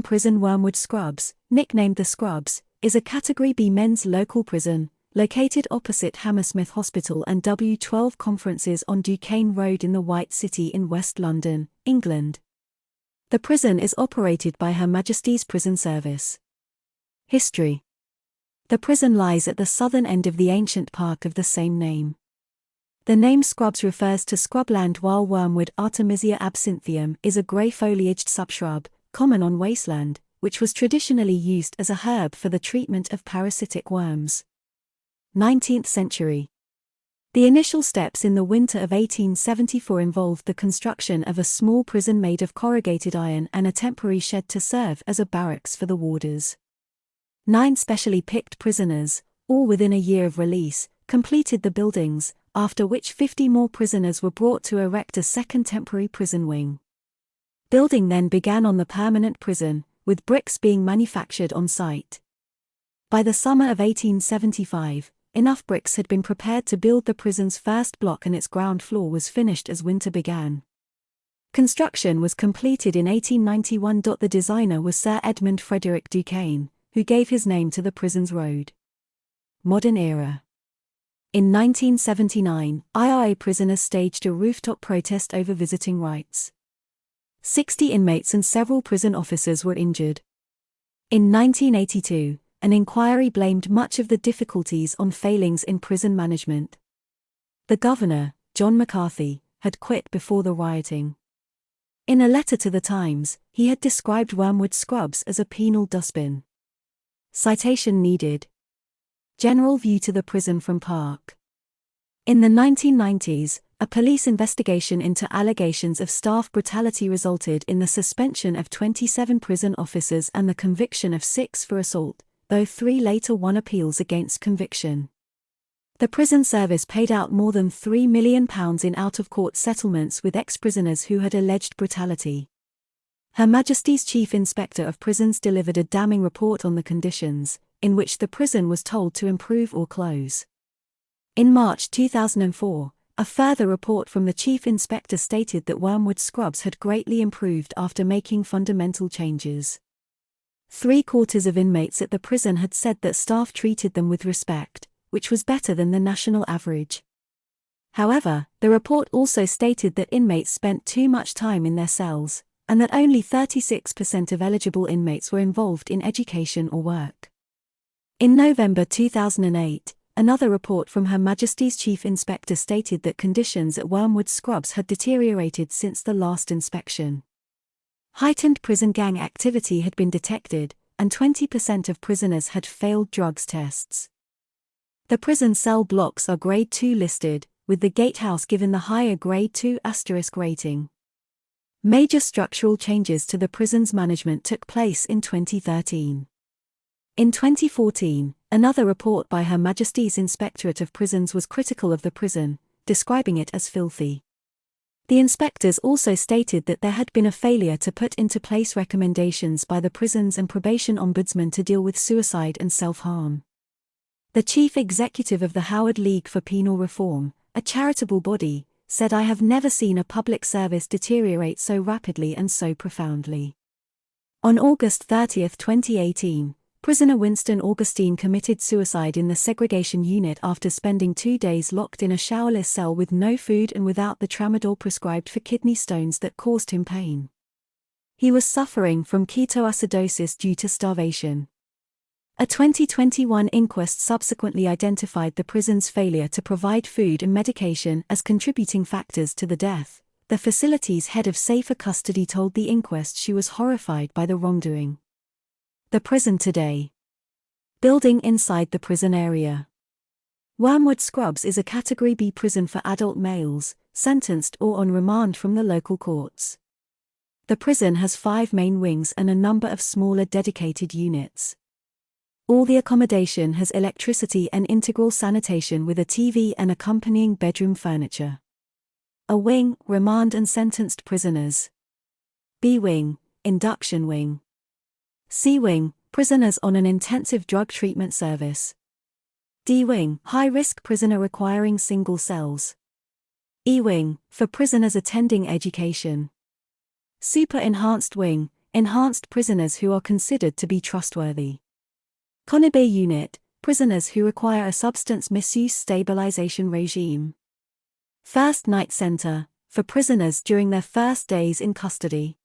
Prison Wormwood Scrubs, nicknamed the Scrubs, is a Category B men's local prison, located opposite Hammersmith Hospital and W12 Conferences on Duquesne Road in the White City in West London, England. The prison is operated by Her Majesty's Prison Service. History. The prison lies at the southern end of the ancient park of the same name. The name Scrubs refers to scrubland, while wormwood Artemisia absinthium is a grey-foliaged sub-shrub, common on wasteland, which was traditionally used as a herb for the treatment of parasitic worms. 19th century. The initial steps in the winter of 1874 involved the construction of a small prison made of corrugated iron and a temporary shed to serve as a barracks for the warders. 9 specially picked prisoners, all within a year of release, completed the buildings, after which 50 more prisoners were brought to erect a second temporary prison wing. Building then began on the permanent prison, with bricks being manufactured on site. By the summer of 1875, enough bricks had been prepared to build the prison's first block, and its ground floor was finished as winter began. Construction was completed in 1891. The designer was Sir Edmund Frederick Duquesne, who gave his name to the prison's road. Modern era. In 1979, IRA prisoners staged a rooftop protest over visiting rights. 60 inmates and several prison officers were injured. In 1982, an inquiry blamed much of the difficulties on failings in prison management. The governor, John McCarthy, had quit before the rioting. In a letter to the Times, he had described Wormwood Scrubs as a penal dustbin. Citation needed. General view to the prison from park. In the 1990s, a police investigation into allegations of staff brutality resulted in the suspension of 27 prison officers and the conviction of 6 for assault, though 3 later won appeals against conviction. The prison service paid out more than £3 million in out-of-court settlements with ex-prisoners who had alleged brutality. Her Majesty's Chief Inspector of Prisons delivered a damning report on the conditions, in which the prison was told to improve or close. In March 2004, a further report from the Chief Inspector stated that Wormwood Scrubs had greatly improved after making fundamental changes. 3/4 of inmates at the prison had said that staff treated them with respect, which was better than the national average. However, the report also stated that inmates spent too much time in their cells, and that only 36% of eligible inmates were involved in education or work. In November 2008, another report from Her Majesty's Chief Inspector stated that conditions at Wormwood Scrubs had deteriorated since the last inspection. Heightened prison gang activity had been detected, and 20% of prisoners had failed drugs tests. The prison cell blocks are Grade 2 listed, with the gatehouse given the higher Grade 2* rating. Major structural changes to the prison's management took place in 2013. In 2014, another report by Her Majesty's Inspectorate of Prisons was critical of the prison, describing it as filthy. The inspectors also stated that there had been a failure to put into place recommendations by the Prisons and Probation Ombudsman to deal with suicide and self-harm. The chief executive of the Howard League for Penal Reform, a charitable body, said, "I have never seen a public service deteriorate so rapidly and so profoundly." On August 30, 2018, prisoner Winston Augustine committed suicide in the segregation unit after spending 2 days locked in a showerless cell with no food and without the tramadol prescribed for kidney stones that caused him pain. He was suffering from ketoacidosis due to starvation. A 2021 inquest subsequently identified the prison's failure to provide food and medication as contributing factors to the death. The facility's head of safer custody told the inquest she was horrified by the wrongdoing. The prison today. Building inside the prison area. Wormwood Scrubs is a Category B prison for adult males, sentenced or on remand from the local courts. The prison has 5 main wings and a number of smaller dedicated units. All the accommodation has electricity and integral sanitation with a TV and accompanying bedroom furniture. A wing, remand and sentenced prisoners. B wing, induction wing. C wing, prisoners on an intensive drug treatment service. D wing, high-risk prisoner requiring single cells. E wing, for prisoners attending education. Super enhanced wing, enhanced prisoners who are considered to be trustworthy. Conibé unit, prisoners who require a substance misuse stabilization regime. First night center, for prisoners during their first days in custody.